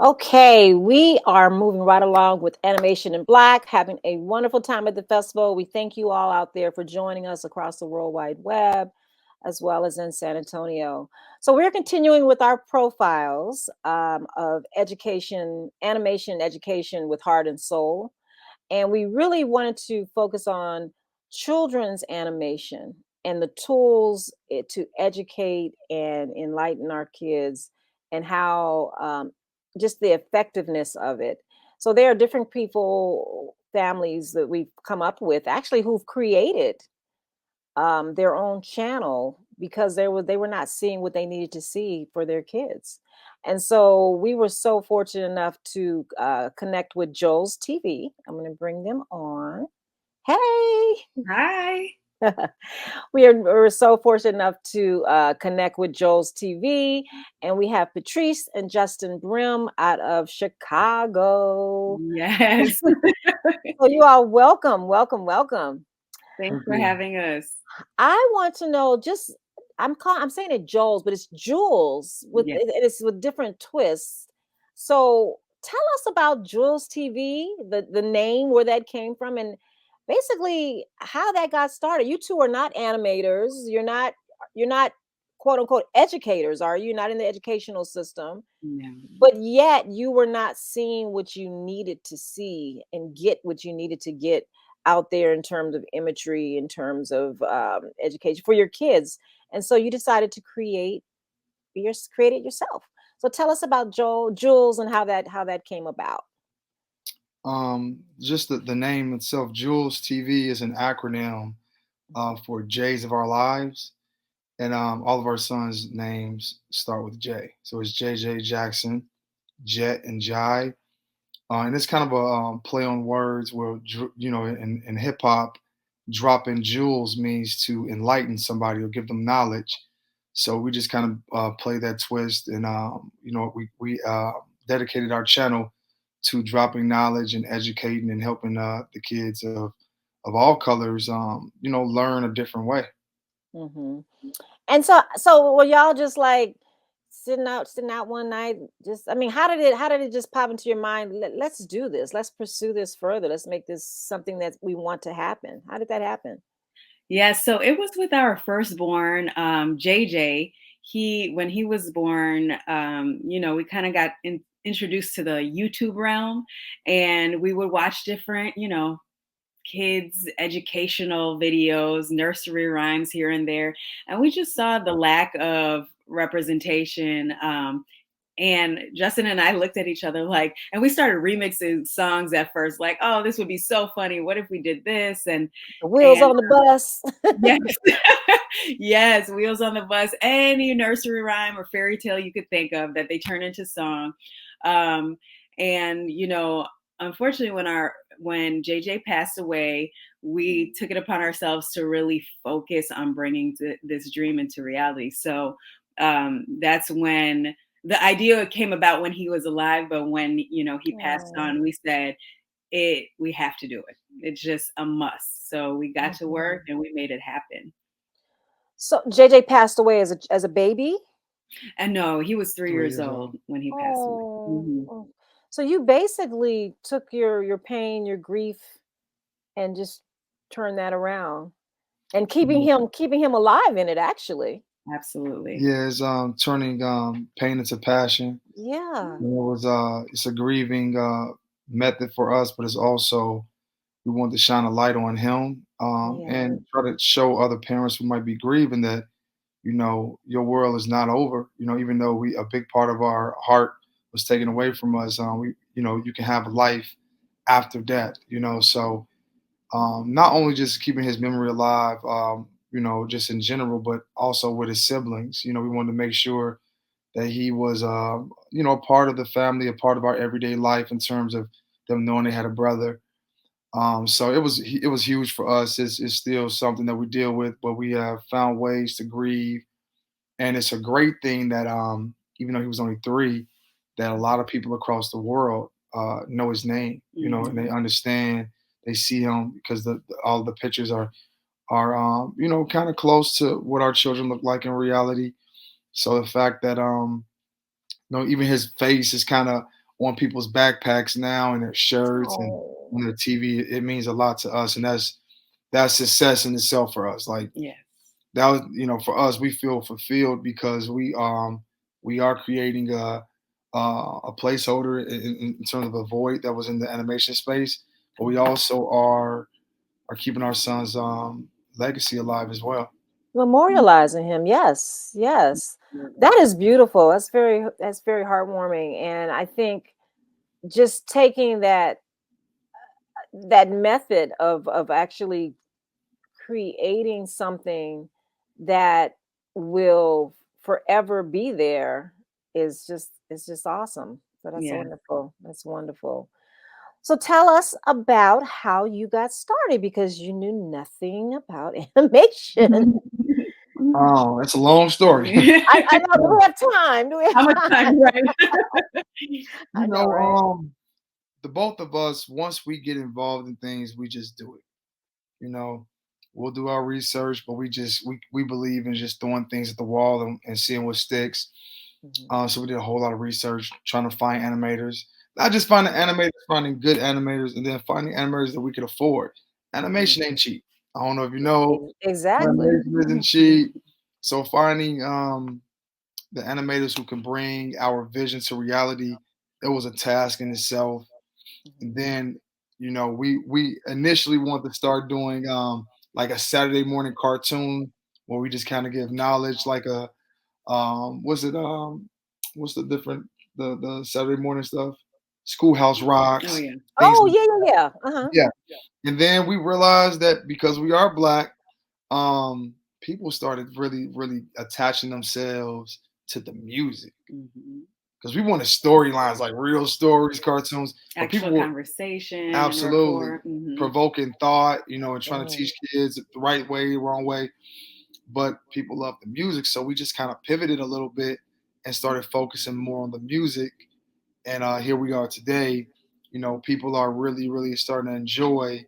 Okay, we are moving right along with Animation in Black, having a wonderful time at the festival. We thank you all out there for joining us across the World Wide Web, as well as in San Antonio. So we're continuing with our profiles of education, animation education with heart and soul. And we really wanted to focus on children's animation and the tools to educate and enlighten our kids and how just the effectiveness of it. So there are different people, families that we've come up with actually who've created their own channel because they were not seeing what they needed to see for their kids. And so we were so fortunate enough to connect with Joel's TV. I'm going to bring them on. Hey, Hi. we're so fortunate enough to connect with Joel's TV, and we have Patrice and Justin Brim out of Chicago. Yes. So you all welcome, welcome, welcome. Thanks Thank for you. having us. I want to know just I'm saying it Joel's, but it's Jules with Yeah. it's with different twists. So tell us about Jules TV, the name, where that came from, and basically how that got started. You two are not animators. You're not quote unquote educators, are you? Not in the educational system. Yeah. But yet you were not seeing what you needed to see and get what you needed to get out there in terms of imagery, in terms of education for your kids. And so you decided to create it yourself. So tell us about Jules and how that came about. Just the name itself, Jules TV is an acronym for J's of Our Lives, and all of our sons' names start with J. So it's JJ Jaxon, Jett and Jhy, and it's kind of a play on words where in hip hop, dropping jewels means to enlighten somebody or give them knowledge. So we just kind of play that twist, and we dedicated our channel to dropping knowledge and educating and helping the kids of all colors, learn a different way. Hmm. And so were y'all just like sitting out one night? Just I mean, how did it just pop into your mind? Let's do this. Let's pursue this further. Let's make this something that we want to happen. How did that happen? Yeah. So it was with our firstborn, JJ. When he was born, we kind of got introduced to the YouTube realm, and we would watch different, kids educational videos, nursery rhymes here and there, and we just saw the lack of representation. And Justin and I looked at each other like, and we started remixing songs at first, like, oh, this would be so funny. What if we did this? The wheels And on the bus. yes, yes, Wheels on the Bus, any nursery rhyme or fairy tale you could think of that they turn into song. Um, and unfortunately, when JJ passed away, we took it upon ourselves to really focus on bringing this dream into reality. So that's when the idea came about when he was alive, but when he passed Oh. on, we said we have to do it. It's just a must. So we got to work Mhm. and we made it happen. So JJ passed away as a baby. And no, he was 3 years 3 years old. old when he passed away. Oh, Mhm. oh. So you basically took your pain, your grief, and just turned that around and keeping him alive in it actually. Absolutely. Yeah, it's turning pain into passion. Yeah. It's a grieving method for us, but it's also we want to shine a light on him, Yeah. and try to show other parents who might be grieving that your world is not over. Even though we a big part of our heart was taken away from us, we you can have a life after death. So not only just keeping his memory alive, just in general, but also with his siblings. We wanted to make sure that he was, a part of the family, a part of our everyday life in terms of them knowing they had a brother. So it was huge for us. It's still something that we deal with, but we have found ways to grieve, and it's a great thing that even though he was only 3, that a lot of people across the world know his name. And they Mhm. understand. They see him because all the pictures are kind of close to what our children look like in reality. So the fact that even his face is kind of on people's backpacks now and their shirts and Oh, on their TV. It means a lot to us, and that's success in itself for us. Like Yes. that was, for us, we feel fulfilled because we are creating a placeholder in terms of a void that was in the animation space, but we also are keeping our son's legacy alive as well. memorializing him. Yes, yes. That is beautiful. That's very heartwarming. And I think just taking that method of actually creating something that will forever be there is just awesome. So that's Yeah. wonderful. That's wonderful. So tell us about how you got started because you knew nothing about animation. Oh, it's a long story. I know. Do we have time? Do we How have much time? time, right? I you know, know, right? the both of us, once we get involved in things, we just do it. You know, we'll do our research, but we believe in just throwing things at the wall and seeing what sticks. Mhm. So we did a whole lot of research trying to find animators, not just finding animators, finding good animators, and then finding animators that we could afford. Animation ain't cheap. I don't know if you know, Exactly. animation isn't cheap. So finding the animators who can bring our vision to reality, it was a task in itself. And Mhm. then, we initially wanted to start doing like a Saturday morning cartoon where we just kind of give knowledge, like a was it what's the different the Saturday morning stuff? Schoolhouse Oh Rocks, yeah. things Oh like yeah, yeah, yeah. Uh-huh. yeah. And then we realized that because we are black, people started really, really attaching themselves to the music Mhm. because we wanted storylines like real stories, cartoons, but people Actual were conversation and absolutely rapport. Hmm. provoking thought, and trying to Mhm. teach kids the right way, wrong way. But people love the music, so we just kind of pivoted a little bit and started focusing more on the music. And here we are today. People are really, really starting to enjoy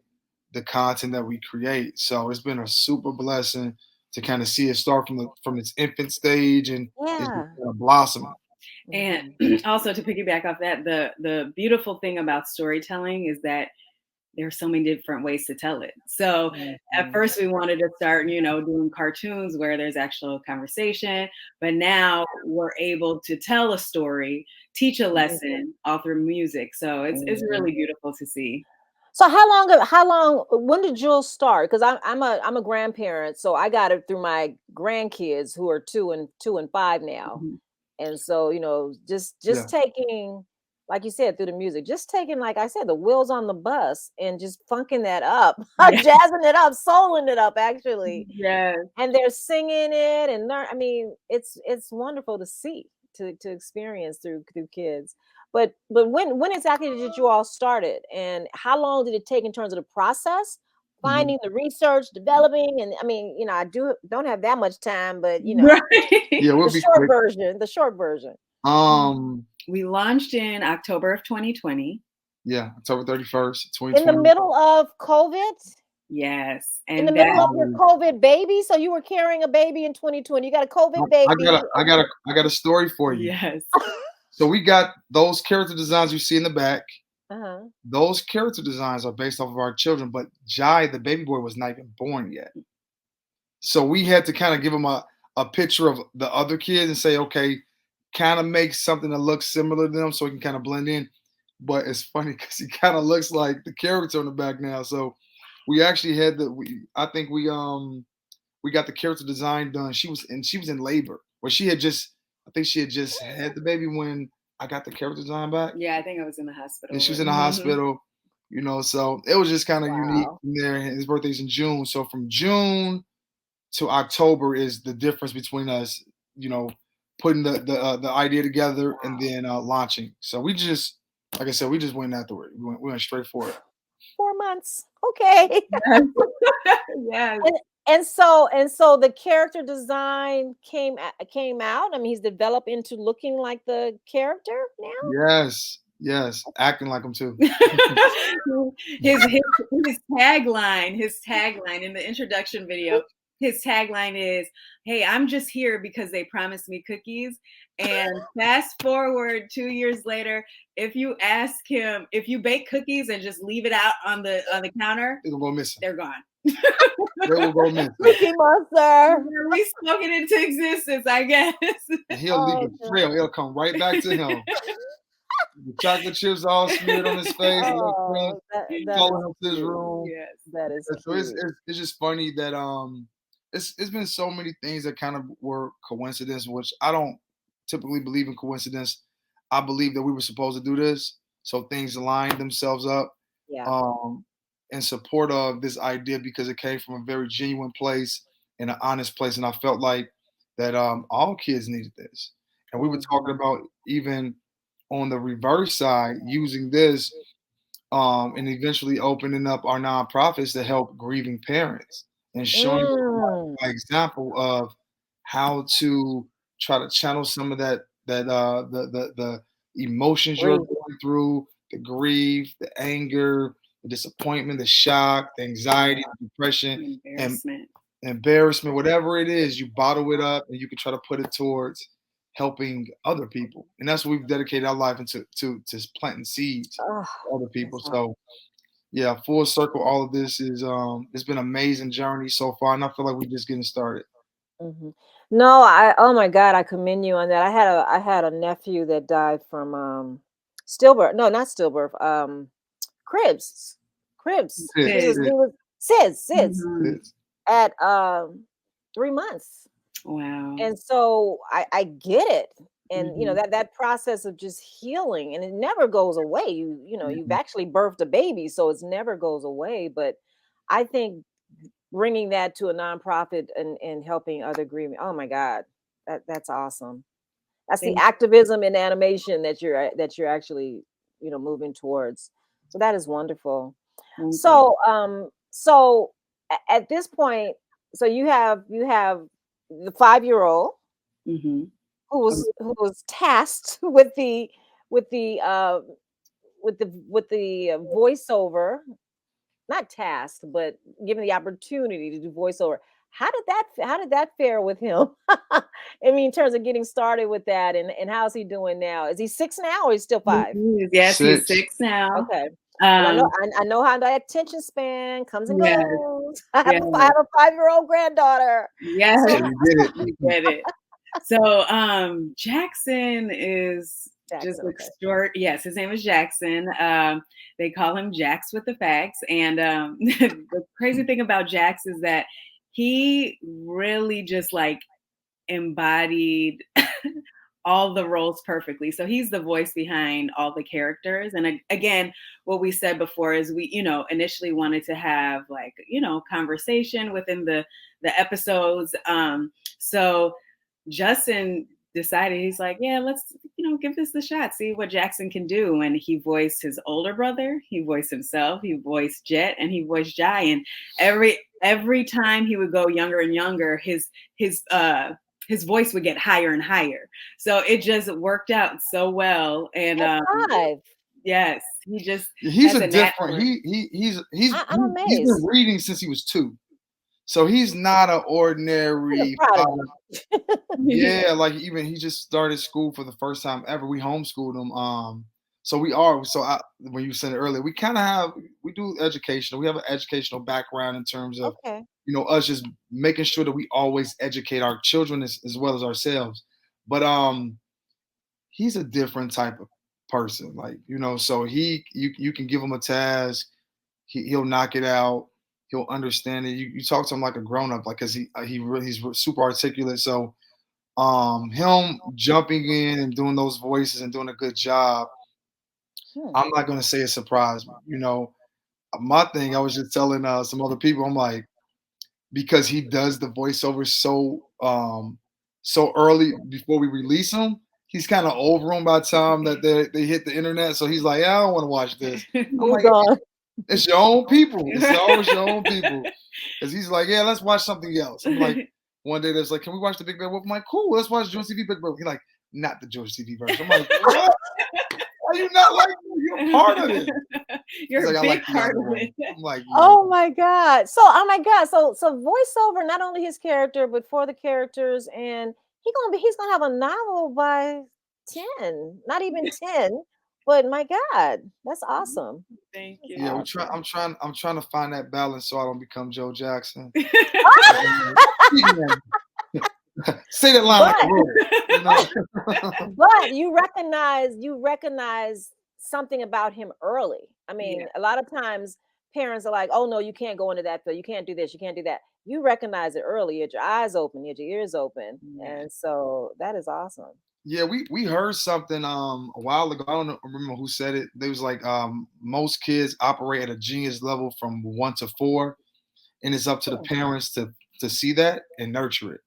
the content that we create. So it's been a super blessing to kind of see it start from its infant stage and it's just Yeah. kind of blossoming. And Mhm. also to piggyback off that, the beautiful thing about storytelling is that there's so many different ways to tell it. So at Mhm. first we wanted to start, doing cartoons where there's actual conversation, but now we're able to tell a story, teach a Mhm. lesson all through music. So it's Mhm. really beautiful to see. So how long when did Jules start? Because I'm a grandparent, so I got it through my grandkids who are 2 and 5 now. Mhm. And so, just Yeah. taking, like you said, through the music, just taking, like I said, the wheels on the bus and just funking that up, Yeah. jazzing it up, souling it up, actually. Yes. And they're singing it and learn. I mean, it's wonderful to see, to experience through kids. But when exactly did you all start it, and how long did it take in terms of the process, Mhm. finding the research, developing? And I mean, I don't have that much time, but Right. Yeah, we'll the be short quick. version, the short version. Um, We launched in October of 2020. yeah, October 31st, In the 2020. middle of COVID, Yes. in the And middle that of your COVID baby. So you were carrying a baby in 2020. You got a COVID I got baby. a story for you. yes. So we got those character designs you see in the back. Uh-huh. Those character designs are based off of our children, but Jai, the baby boy, was not even born yet. So we had to kind of give him a picture of the other kids and say, okay, kind of make something that looks similar to them so he can kind of blend in. But it's funny because he kind of looks like the character on the back now. So we actually had I think we got the character design done. She was in labor. Where I think she had just had the baby when I got the character design back. Yeah, I think I was in the And hospital she was with. in the hospital, so it was just kind of unique Wow. from there. His birthday's in June. So from June to October is the difference between us, putting the idea together and then launching. So like I said, we just went after it. We went straight for it. 4 months. Okay. Yes. And so the character design came out. I mean, he's developed into looking like the character now. Yes, yes, acting like them too. his his his tagline in the introduction video his tagline is, "Hey, I'm just here because they promised me cookies." And fast forward 2 years later, if you ask him, if you bake cookies and just leave it out on the counter, It'll go missing. they're gone. They will go missing. Cookie Monster. We spoke it into existence, I guess. And he'll leave a trail. It'll come right back to him. The chocolate chips all smeared on his face. Oh, Calling him to his room. Yes. that is So it's just funny that it's been so many things that kind of were coincidence, which I don't typically believe in coincidence. I believe that we were supposed to do this, so things lined themselves up in support of this idea, because it came from a very genuine place and an honest place, and I felt like that all kids needed this. And we were talking about, even on the reverse side, using this and eventually opening up our nonprofits to help grieving parents and showing them by example of how to try to channel some of the emotions you're going through, the grief, the anger, the disappointment, the shock, the anxiety, the depression, and embarrassment, whatever it is, you bottle it up and you can try to put it towards helping other people. And that's what we've dedicated our life into, to planting seeds for other people. So yeah, full circle, all of this is it's been an amazing journey so far, and I feel like we're just getting started. No, oh my God, I commend you on that. I had a nephew that died from stillbirth. No, not stillbirth. Cribs. SIDS at 3 months. Wow. And so I get it. And you know, that process of just healing, and it never goes away. You know, you've actually birthed a baby, so it never goes away. But I think bringing that to a nonprofit and helping other grieving, oh my God, that's awesome. That's the activism in animation that you're actually, you know, moving towards. So that is wonderful. So at this point, so you have the 5-year-old who was tasked with the voiceover, not tasked, but given the opportunity to do voiceover. How did that fare with him? I mean, in terms of getting started with that, and how's he doing now? Is he 6 now, or he's still 5? Yes, he's 6 now. Okay. I know how that attention span comes and goes. I have a 5-year-old granddaughter. Yes, So you get it. So Jaxon is just yes, his name is Jaxon. They call him Jax with the facts. And the crazy thing about Jax is that he really just like embodied all the roles perfectly. So he's the voice behind all the characters. And again, what we said before is we, you know, initially wanted to have like, you know, conversation within the episodes. So Justin decided, he's like, yeah, let's, you know, give this a shot, see what Jaxon can do. And he voiced his older brother, he voiced himself, he voiced Jett, and he voiced Jhy. And every time he would go younger and younger, his voice would get higher and higher. So it just worked out so well. And yes, he's a different. He's been reading since he was 2. So he's not an ordinary. Yeah, like even he just started school for the first time ever. We homeschooled him. So when you said it earlier, we do educational. We have an educational background in terms of you know, us just making sure that we always educate our children as well as ourselves. But he's a different type of person, like, you know. So you can give him a task, he'll knock it out. He'll understand it. You talk to him like a grown up, like, cause he's super articulate. So him jumping in and doing those voices and doing a good job, I'm not gonna say it surprised me. You know, my thing, I was just telling some other people, I'm like, because he does the voiceover so early before we release him, he's kind of over them by the time that they hit the internet. So he's like, yeah, I don't want to watch this. I'm like, it's your own people. It's always your own people. Because he's like, yeah, let's watch something else. I'm like, one day there's like, can we watch the Big Bad Wolf? I'm like, cool, let's watch JOOLS TV Big Bad Wolf. He's like, not the JOOLS TV version. I'm like, what? Why are you not like me? You're part of it. He's You're like, a I big like the part other of one. it. I'm like, yeah. Oh my God. So voiceover, not only his character, but for the characters, and he's gonna have a novel by 10, not even 10. But my God, that's awesome. Thank That's Yeah, you. awesome. I'm trying to find that balance so I don't become Joe Jackson. Say that line like a But roll, you know. but you recognize something about him early. I Yeah. mean, a lot of times parents are like, oh no, you can't go into that field, you can't do this, you can't do that. You recognize it early. You had your eyes open, you had your ears open, Yeah. and so that is awesome. Yeah, we heard something a while ago. I don't remember who said it. They was like most kids operate at a genius level from 1 to 4, and it's up to the Hmm, parents to see that and nurture it,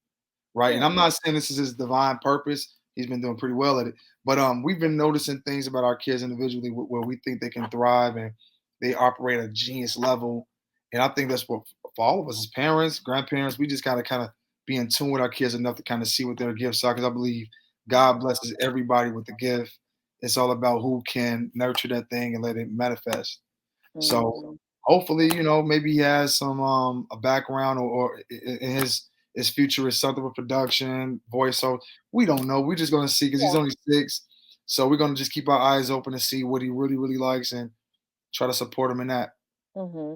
right? And I'm hmm, not saying this is his divine purpose. He's been doing pretty well at it, but we've been noticing things about our kids individually where we think they can thrive and they operate at a genius level. And I think that's what for all of us as parents, grandparents, we just gotta kind of be in tune with our kids enough to kind of see what their gifts are. Because I believe God blesses everybody with a gift. It's all about who can nurture that thing and let it manifest. So hmm. hopefully, maybe he has some a background or in his future is something with production, voice. So we don't know. We're just gonna see because he's Yeah. only 6. So we're gonna just keep our eyes open to see what he really, really likes and try to support him in that. Hmm.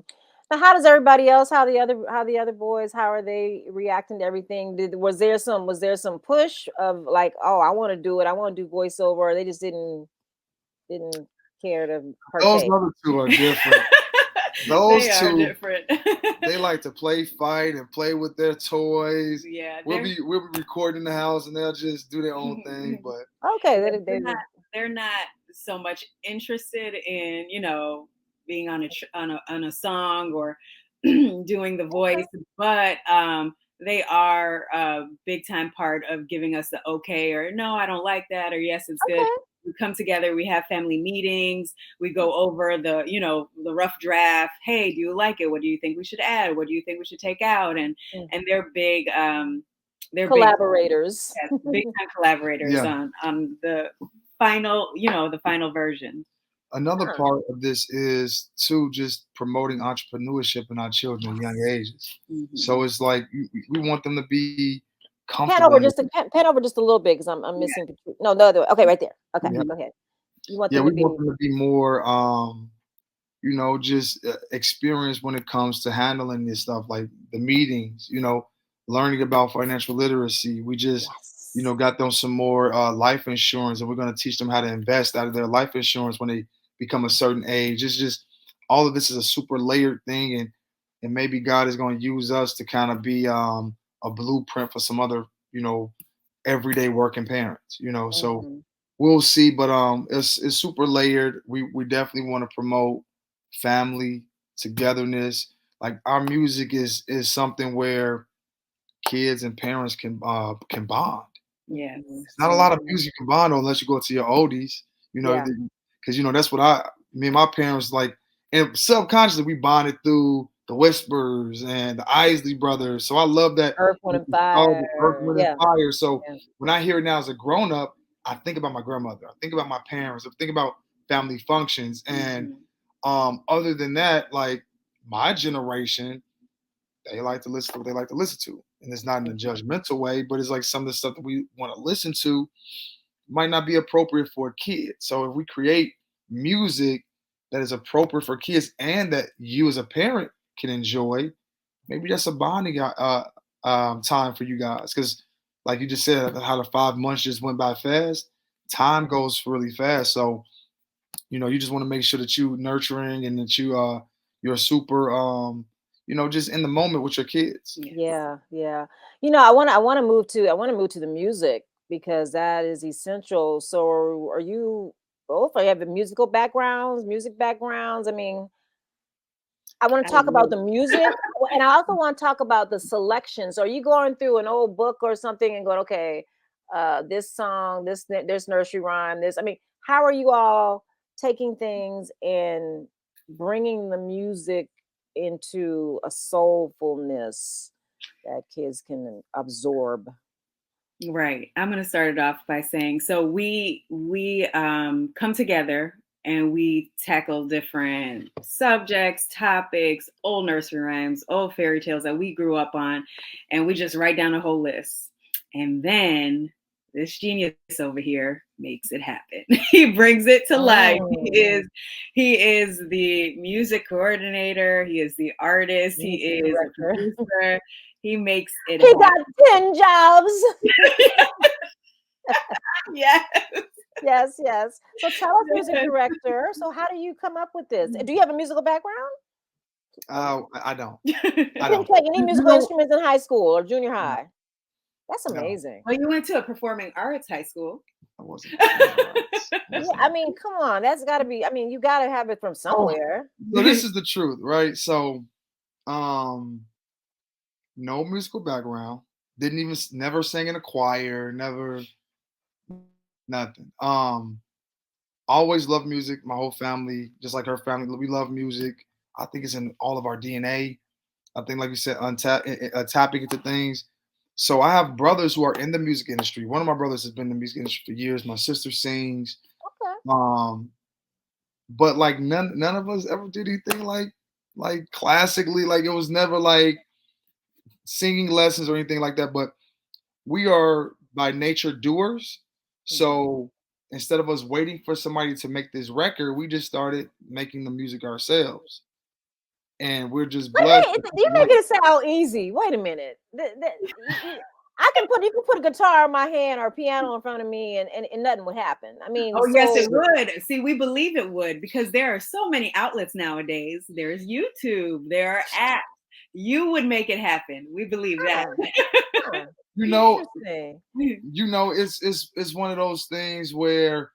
Now, how does everybody else? How the other boys? How are they reacting to everything? Was there some push of like, oh, I want to do it. I want to do voiceover. Or they just didn't care to Those partake. other two are different. They Those are two, different. they like to play fight and play with their toys. Yeah, We'll be recording in the house and they'll just do their own thing. But Okay, yeah, they they're not so much interested in, being on a song or doing the voice, okay, but they are a big time part of giving us the okay or no, I don't like that, or yes, it's good. okay. We come together, we have family meetings, we go over the rough draft. Hey, do you like it? What do you think we should add? What do you think we should take out? And Mm. and they're big Collaborators. yes, big time collaborators yeah, on the final version. another Huh. part of this is too just promoting entrepreneurship in our children at young ages. Mhm. So it's like we want them to be Pan comfortable over in just a pan over just a little bit because I'm Yeah. missing. No, the other way. Okay, right there. Okay, yeah, Mhm. go ahead. You want yeah, them to we be want them to be more just experienced when it comes to handling this stuff like the meetings, learning about financial literacy. We just yes. got them some more life insurance, and we're going to teach them how to invest out of their life insurance when they become a certain age. It's just all of this is a super layered thing, and maybe God is going to use us to kind of be a blueprint for some other everyday working parents. So Mhm. we'll see, but it's super layered. We definitely want to promote family togetherness. Like our music is something where kids and parents can bond. Mhm. Yes. Not a lot of Mhm. music you can bond on unless you go to your oldies, Yeah. because that's what me and my parents like, and subconsciously we bonded through the Whispers and the Isley Brothers. So I love that Earth, Wind, and nostalgia, Earth, Fire. Wind, and Yeah. Fire. So Yeah. when I hear it now as a grown up, I think about my grandmother. I think about my parents. I think about family functions. And Mhm. other than that, like my generation, they like to listen to what they like to listen to. And it's not in a Mhm. judgmental way, but it's like some of the stuff that we want to listen to might not be appropriate for a kid. So if we create music that is appropriate for kids and that you as a parent can enjoy, maybe that's a bonding time for you guys. Because like you just said, how the 5 months just went by fast. Time goes really fast. So you just want to make sure that you nurturing and that you're super just in the moment with your kids. Yes. Yeah, yeah. I want to move to the music because that is essential. So are you both? Are you have the music backgrounds? I mean, I want to I talk about love the music, and I also want to talk about the selections. Are you going through an old book or something and going, okay, this song, this nursery rhyme, this? I mean, how are you all taking things and bringing the music into a soulfulness that kids can absorb? Right. I'm going to start it off by saying so we come together and we tackle different subjects, topics, old nursery rhymes, old fairy tales that we grew up on, and we just write down a whole list. And then this genius over here makes it happen. He brings it to life. He is the music coordinator. He is the artist. He is a producer. He makes it happen. Got 10 jobs. Yes. Yes. So tell us, music director. So how do you come up with this? Do you have a musical background? I don't. You didn't play any musical instruments in high school or junior high. That's amazing. Well, you went to a performing arts high school. I wasn't. Yeah, I mean, come on. That's got to be. I mean, you got to have it from somewhere. So this is the truth, right? So, no musical background. Never sang in a choir. Never. Nothing. Always loved music. My whole family, just like her family, we love music. I think it's in all of our DNA. I think, like you said, tapping into things. So I have brothers who are in the music industry. One of my brothers has been in the music industry for years. My sister sings. Okay. But like none of us ever did anything like classically. Like it was never like singing lessons or anything like that. But we are by nature doers. So instead of us waiting for somebody to make this record, we just started making the music ourselves. And we're just blessed. You make it sound easy. Wait a minute. You can put a guitar in my hand or a piano in front of me and nothing would happen. I mean, yes, it would. See, we believe it would because there are so many outlets nowadays. There's YouTube, there are apps. You would make it happen. We believe that. It's one of those things where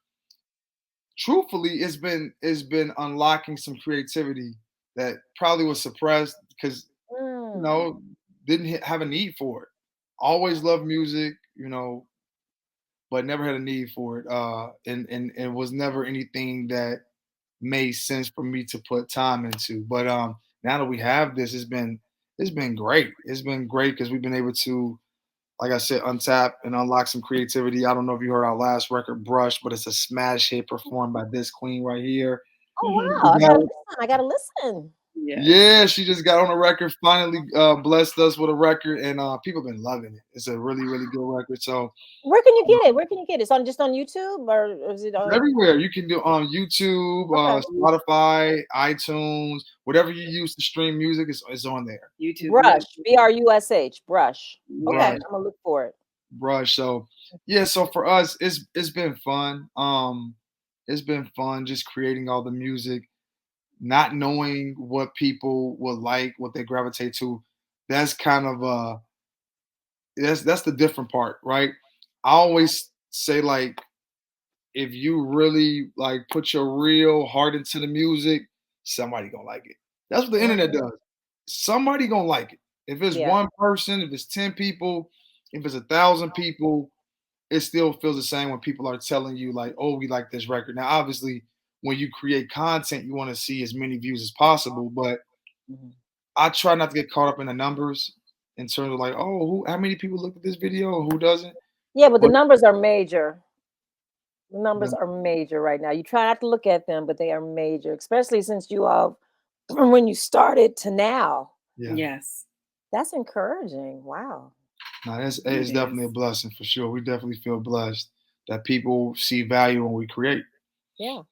truthfully it's been unlocking some creativity that probably was suppressed because didn't have a need for it. Always loved music, but never had a need for it. And it was never anything that made sense for me to put time into. But now that we have this, it's been great. It's been great because we've been able to, like I said, untap and unlock some creativity. I don't know if you heard our last record, Brush, but it's a smash hit performed by this queen right here. Oh, wow. I gotta listen. Yeah, she just got on a record, finally blessed us with a record, and people have been loving it. It's a really, really good record. So where can you get it? Where can you get it? It's just on YouTube or is it on everywhere? You can do on YouTube, Spotify, iTunes, whatever you use to stream music is on there. YouTube. Brush, BRUSH, Brush. Okay, I'm gonna look for it. Brush. So yeah, so for us, it's been fun. It's been fun just creating all the music. Not knowing what people would like, what they gravitate to, that's kind of that's the different part, right? I always say, like, if you really like put your real heart into the music, somebody gonna like it. That's what the internet does. Somebody gonna like it. If it's one person, if it's 10 people, if it's 1,000 people, it still feels the same when people are telling you like, oh, we like this record. Now, obviously, when you create content, you want to see as many views as possible, but I try not to get caught up in the numbers in terms of like, oh, how many people look at this video or who doesn't? Yeah, but the numbers are major. The numbers are major right now. You try not to look at them, but they are major, especially since you all, from when you started to now. Yeah. Yes. That's encouraging. Wow. No, it's definitely a blessing for sure. We definitely feel blessed that people see value when we create. Yeah.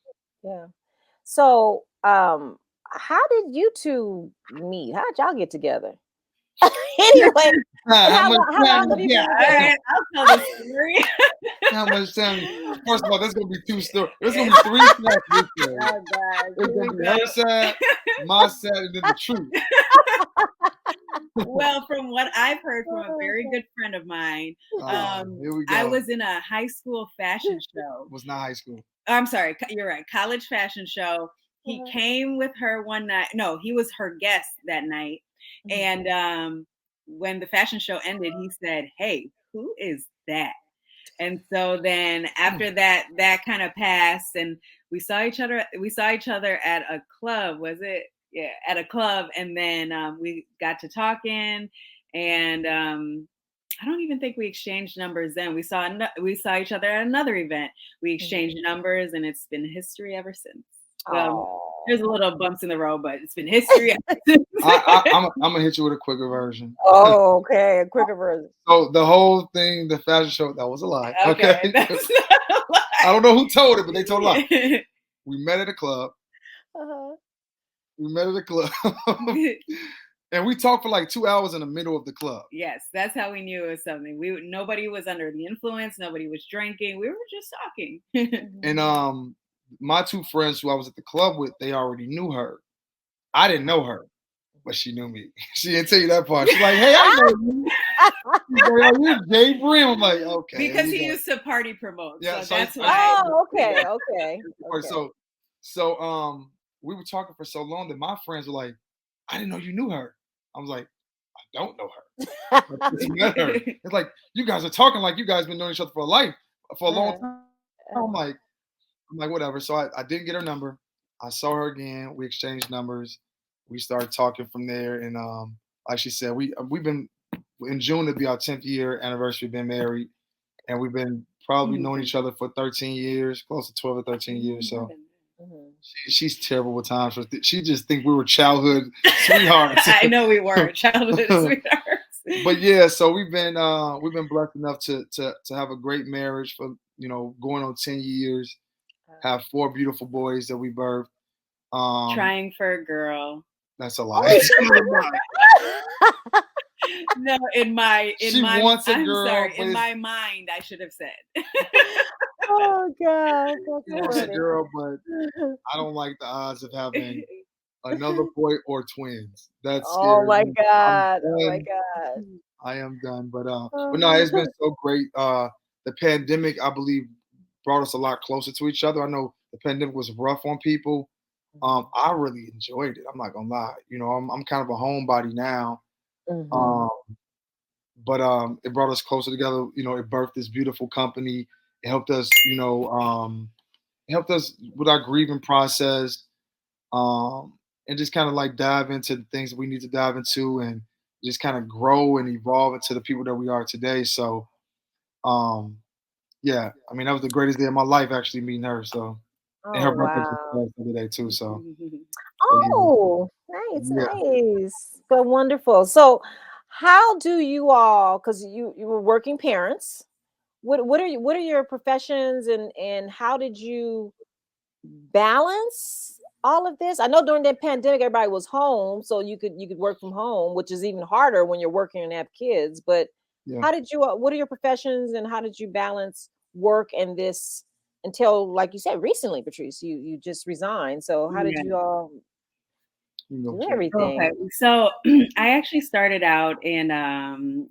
So, how did you two meet? How did y'all get together? Anyway, how long have you been together? I'll tell the story. How much time? First of all, there's gonna be 2 stories. There's gonna be 3 sides to this story. Oh, God. It's gonna be her side, my side, and then the truth. Well, from what I've heard from a very good friend of mine, here we go. I was in a high school fashion show. It was not high school. I'm sorry, you're right. College fashion show. He came with her one night. No, he was her guest that night. And when the fashion show ended, he said, "Hey, who is that?" And so then after that kind of passed, and we saw each other at a club. Was it? Yeah, at a club. And then we got to talking, and I don't even think we exchanged numbers then. We saw each other at another event. We exchanged numbers, and it's been history ever since. There's a little bumps in the road, but it's been history ever since. I'm gonna hit you with a quicker version. Oh, okay, a quicker version. So the whole thing, the fashion show, that was a lie. Okay, that's not a lie. I don't know who told it, but they told a lie. We met at a club. We met at a club. And we talked for like 2 hours in the middle of the club. Yes, that's how we knew it was something. Nobody was under the influence. Nobody was drinking. We were just talking. And my two friends who I was at the club with, they already knew her. I didn't know her, but she knew me. She didn't tell you that part. She's like, "Hey, I know you." She's like, "Oh, you're Jay Brim." I'm like, "Okay." Because he used to party promote. Yeah, so that's why. Oh, okay. So we were talking for so long that my friends were like, "I didn't know you knew her." I was like, "I don't know her. I just met her." It's like, you guys are talking like you guys been knowing each other for a long time. I'm like, whatever. So I didn't get her number. I saw her again. We exchanged numbers. We started talking from there. And like she said, we've been in June, it'll be our 10th year anniversary, been married. And we've been probably knowing each other for 13 years, close to 12 or 13 years. So she's terrible with time. So she just think we were childhood sweethearts. I know we were childhood sweethearts. But yeah, so we've been blessed enough to have a great marriage for, going on 10 years. Have 4 beautiful boys that we birthed. Trying for a girl. That's a lie. No, in my mind, I should have said. Oh God, she wants a girl, but I don't like the odds of having another boy or twins. That's scary. Oh my God! I am done. But no, it's been so great. The pandemic, I believe, brought us a lot closer to each other. I know the pandemic was rough on people. I really enjoyed it. I'm not gonna lie. I'm kind of a homebody now. But it brought us closer together. It birthed this beautiful company. It helped us, with our grieving process, and just kind of like dive into the things that we need to dive into, and just kind of grow and evolve into the people that we are today. So, yeah, I mean, that was the greatest day of my life, actually meeting her. So, and her birthday was the other day too. So, nice, but wonderful. So, how do you all? Because you were working parents. What are your professions, and how did you balance all of this? I know during that pandemic everybody was home, so you could work from home, which is even harder when you're working and have kids. But how did you? What are your professions, and how did you balance work and this until, like you said, recently, Patrice? You just resigned. So how did you all do everything? Okay. So I actually started out in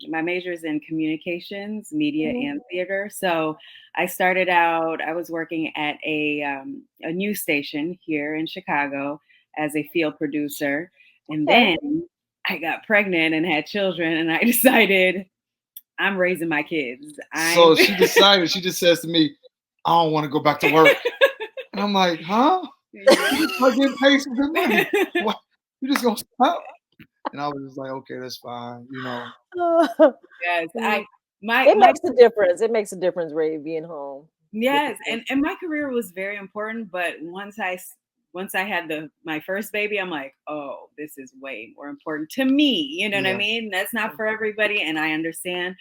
my major is in communications, media, and theater. So I started out, I was working at a news station here in Chicago as a field producer. And then I got pregnant and had children, and I decided I'm raising my kids. So she decided, she just says to me, "I don't want to go back to work." And I'm like, "Huh? I'm getting paid some good money. What? You just gonna stop?" And I was just like, "Okay, that's fine." Yes, it makes a difference. It makes a difference, Ray, being home. Yes, and my career was very important, but once I had my first baby, I'm like, oh, this is way more important to me. You know what I mean? That's not for everybody, and I understand.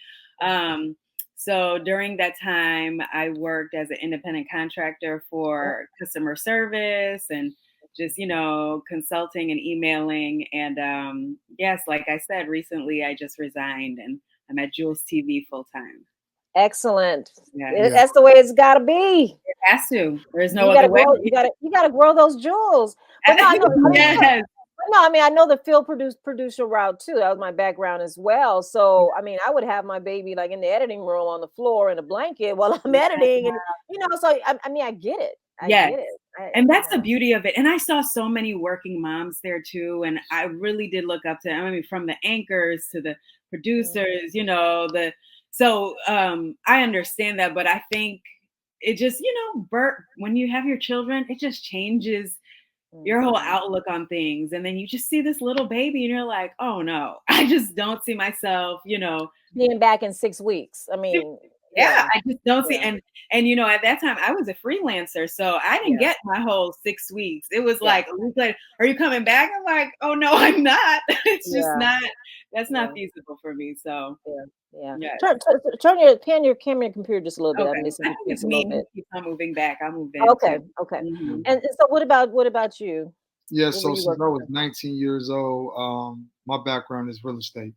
So during that time, I worked as an independent contractor for customer service and just, consulting and emailing. And yes, like I said, recently I just resigned and I'm at JOOLS TV full time. Excellent. That's the way it's got to be. It has to. There's no other way. You got to grow those jewels. But no, I know the field producer route too. That was my background as well. So I mean, I would have my baby like in the editing room on the floor in a blanket while I'm editing, and So I mean, I get it. I get it. And that's the beauty of it. And I saw so many working moms there too, and I really did look up to them. I mean, from the anchors to the producers, So I understand that, but I think it just, when you have your children, it just changes your whole outlook on things. And then you just see this little baby and you're like, oh no, I just don't see myself, being back in 6 weeks. I mean, yeah, I just don't see. yeah, And at that time I was a freelancer, so I didn't yeah, get my whole 6 weeks. It was yeah, like a week later, are you coming back? I'm like, oh no, I'm not. It's just yeah, not, that's yeah, not feasible for me. So yeah, yeah. yes. Turn your camera computer just a little bit. Okay. I'm missing I the think piece it's a little me who bit. keeps on moving back. I'll move in Okay, too. okay. Mhm. And so what about you? Yeah, What were so you since I working was on? 19 years old, my background is real estate.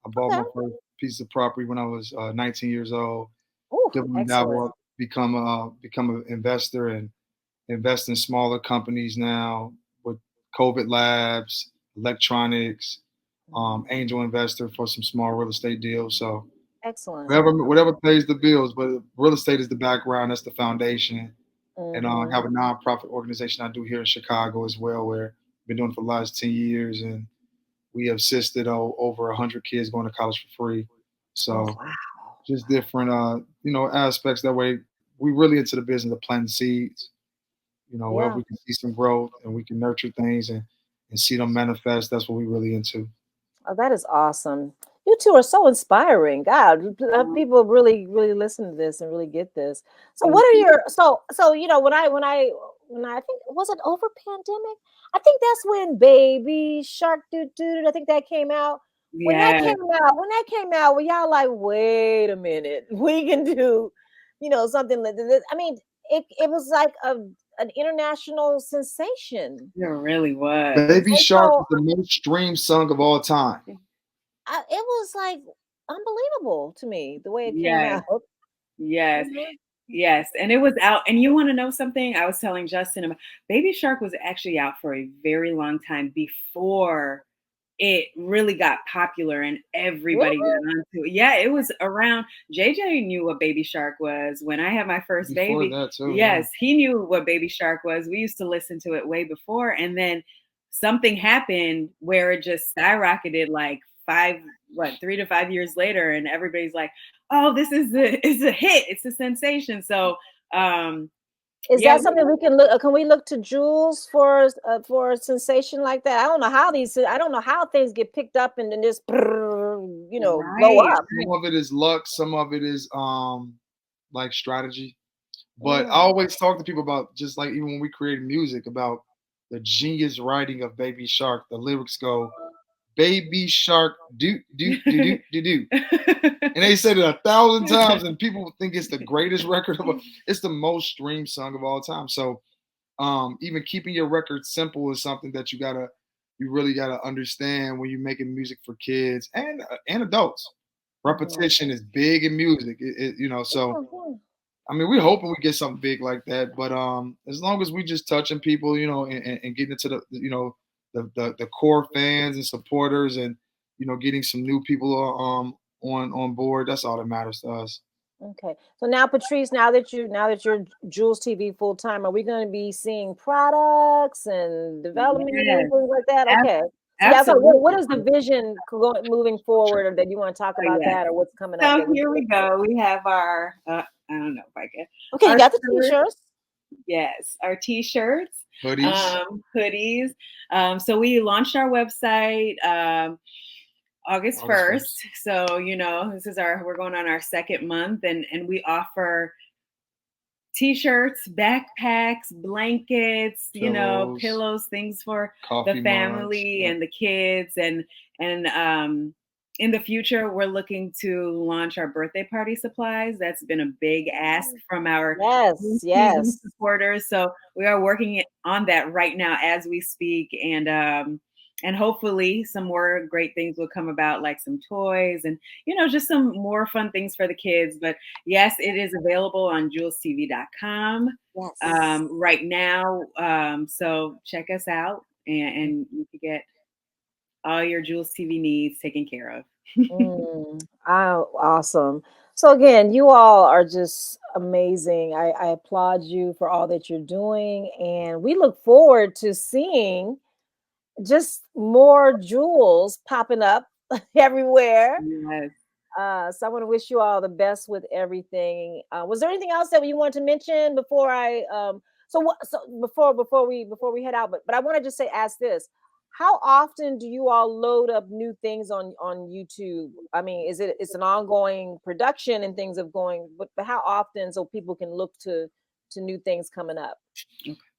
I bought Okay. my first piece of property when I was 19 years old. Oh, Then excellent. now become an investor and invest in smaller companies now with COVID labs, electronics, angel investor for some small real estate deals. So Excellent. whatever pays the bills, but real estate is the background, that's the foundation. And I Mm-hmm. have a nonprofit organization I do here in Chicago as well, where I've been doing it for the last 10 years, and we have assisted over 100 kids going to college for free. Oh, So wow. just different, aspects. That way, we really into the business of planting seeds. Where Yeah. we can see some growth and we can nurture things and see them manifest. That's what we really into. Oh, that is awesome. You two are so inspiring. God, people really, really listen to this and really get this. So, Thank what are you. your when I think was it over pandemic? I think that's when Baby Shark Doo Doo. I think that came out. Yes. When that came out, were y'all like, wait a minute, we can do, something like this? I mean, it was like an international sensation. It really was. Baby And Shark so is the most streamed song of all time. it was like unbelievable to me the way it came Yes. out. Yes. Mhm. Yes. And it was out. And you want to know something? I was telling Justin about Baby Shark was actually out for a very long time before it really got popular and everybody got Really? onto it. Yeah, it was around. JJ knew what Baby Shark was when I had my first Before baby. that too, yeah. Yes, he knew what Baby Shark was. We used to listen to it way before, and then something happened where it just skyrocketed like 3 to 5 years later, and everybody's like, "Oh, this is a hit. It's a sensation." So, um, Is yeah, that something we can look? Can we look to Jules for a sensation like that? I don't know how things get picked up and then just blow right, up. Some of it is luck, some of it is like strategy. But I Mm. always talk to people about, just like even when we create music, about the genius writing of Baby Shark. The lyrics go, Baby Shark do do do do do do. And they said it 1,000 times, and people think it's the greatest record it's the most streamed song of all time. So even keeping your record simple is something that you really gotta understand when you're making music for kids and adults. Mhm. Repetition is big in music. So Mhm. I mean, we're hoping we get something big like that, but as long as we just touching people, and getting into the core fans and supporters, and getting some new people on board, that's all that matters to us. Okay. So now, Patrice, now that you're Jules TV full time, are we going to be seeing products and development and yes, things like that? ab- Okay. So yeah, so what absolutely. is the vision moving Sure. forward, or that you want to talk Oh, about yes. that, or what's coming up So that we here can we look for? go. We have our, I don't know if I can, Okay, you our got the shirt. t-shirts. Yes, our t-shirts, Hoodies, hoodies. So we launched our website August August 1st. 1st. So, we're going on our second month, and we offer t-shirts, backpacks, blankets, Pillows, pillows, things for the coffee mugs. family Yep. and the kids. And in the future, we're looking to launch our birthday party supplies. That's been a big ask from our Yes, TV yes. supporters. So we are working on that right now as we speak. And hopefully some more great things will come about, like some toys and, just some more fun things for the kids. But yes, it is available on JoolsTV.com Yes. right now. So check us out, and you can get all your Jules TV needs taken care of. Oh, awesome. So again, you all are just amazing. I applaud you for all that you're doing, and we look forward to seeing just more jewels popping up everywhere. Yes. So I want to wish you all the best with everything. Was there anything else that you want to mention before I So what? So before we head out, but I want to just ask this: how often do you all load up new things on YouTube? I mean, it's an ongoing production and things of going, but how often so people can look to new things coming up?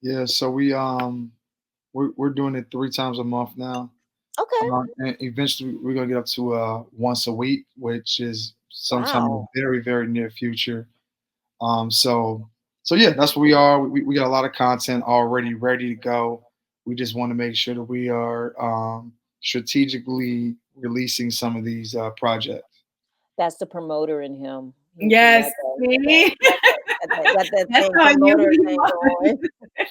Yeah, so we're doing it 3 times a month now. Okay. And eventually we're gonna get up to once a week, which is sometime in the Wow. very, very near future. So yeah, that's where we are. We got a lot of content already ready to go. We just want to make sure that we are strategically releasing some of these projects. That's the promoter in him. He Yes, got see? that That's thing how I knew promoter he thing was.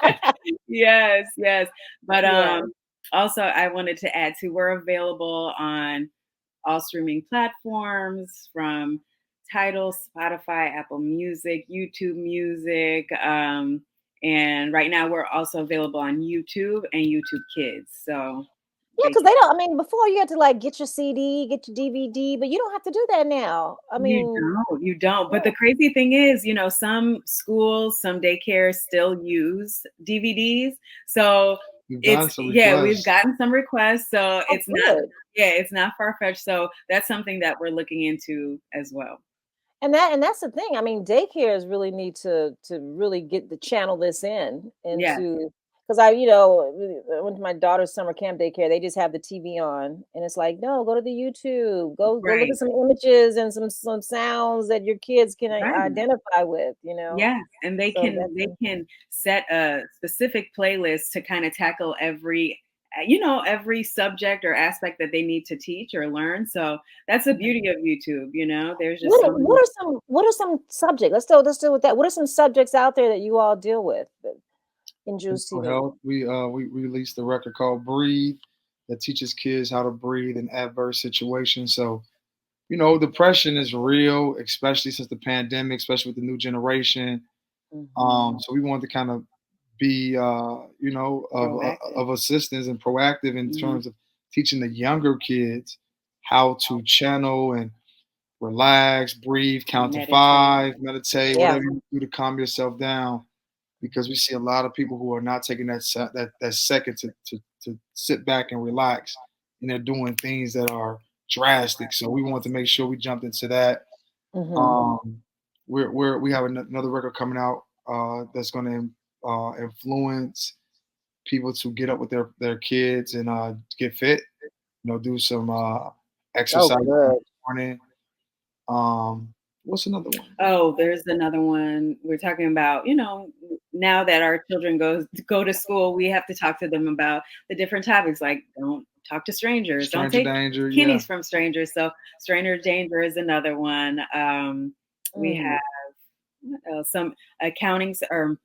going. Yes, yes. But Yeah. also I wanted to add too, we're available on all streaming platforms from Tidal, Spotify, Apple Music, YouTube Music. And right now we're also available on YouTube and YouTube Kids. So Yeah, they because they don't. I mean, before you had to like get your CD, get your DVD, but you don't have to do that now. I mean, You don't. But yeah, the crazy thing is, some schools, some daycares still use DVDs. So We've it's, gotten some yeah, we've requests. gotten some requests. So oh, it's not, good. yeah, it's not far-fetched. So that's something that we're looking into as well. And that's the thing. I mean, daycares really need to really get the channel this in Yeah, into because I went to my daughter's summer camp daycare. They just have the TV on, and it's like, no, go to the YouTube, go look right, at some images and some sounds that your kids can right. identify with. You know, Yeah, and they so can that's they can set a specific playlist to kind of tackle every subject or aspect that they need to teach or learn. So that's the beauty of YouTube, There's just what so are, many. what are some subjects? Let's deal with that. What are some subjects out there that you all deal with in Jules Mental TV? health. We released a record called Breathe that teaches kids how to breathe in adverse situations. So depression is real, especially since the pandemic, especially with the new generation. Mhm. So we wanted to kind of be, Proactive. of assistance and proactive in Mhm. terms of teaching the younger kids how to channel and relax, breathe, count to Meditate. 5, meditate, Yeah. whatever you do to calm yourself down. Because we see a lot of people who are not taking that second to sit back and relax, and they're doing things that are drastic. So we want to make sure we jumped into that. Mhm. Um, we have another record coming out that's going to influence people to get up with their kids and get fit. Do some Oh, exercise in the good. morning. What's another one? Oh, there's another one. We're talking about, now that our children go to school, we have to talk to them about the different topics, like don't talk to strangers, don't Stranger take danger. Yeah. pennies from strangers. So stranger danger is another one. We Mm. have some accounting or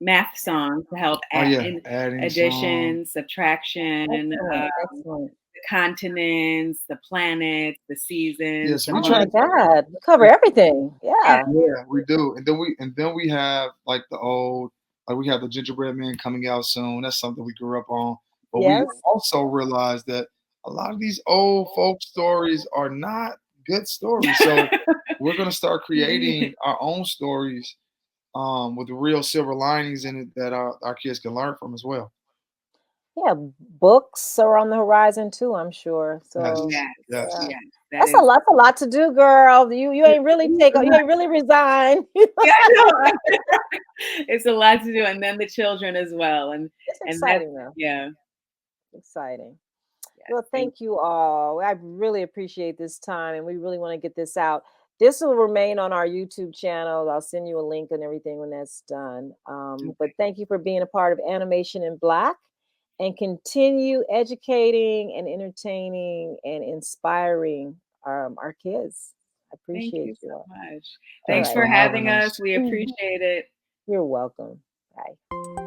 math songs to help Oh yeah. in Adding song. addition, subtraction, Excellent. Excellent. the continents, the planets, the Yeah. seasons, So the we Oh try my to. months. God. You cover We, everything. Yeah. Yeah. yeah, we do. And then we have like we have the Gingerbread Man coming out soon. That's something we grew up on. But we Yes. also realized that a lot of these old folk stories are not good stories. So we're gonna start creating our own stories with real silver linings in it that our kids can learn from as well. Yeah. Books are on the horizon too, I'm sure. So Yes. Yes, yeah. Yes. yes, that That's is. a lot to do, girl. You ain't really you ain't really resigned. Yeah, I know. It's a lot to do, and then the children as well, It's and that's, exciting though. yeah, Exciting. yes, Well, thank thank you all. I really appreciate this time, and we really want to get this out. This will remain on our YouTube channel. I'll send you a link and everything when that's done. Okay. But thank you for being a part of Animation in Black and continue educating and entertaining and inspiring our kids. I thank appreciate you you so all. much. All Thanks Thanks right. for for having having us. us. We appreciate it. You're welcome. Bye.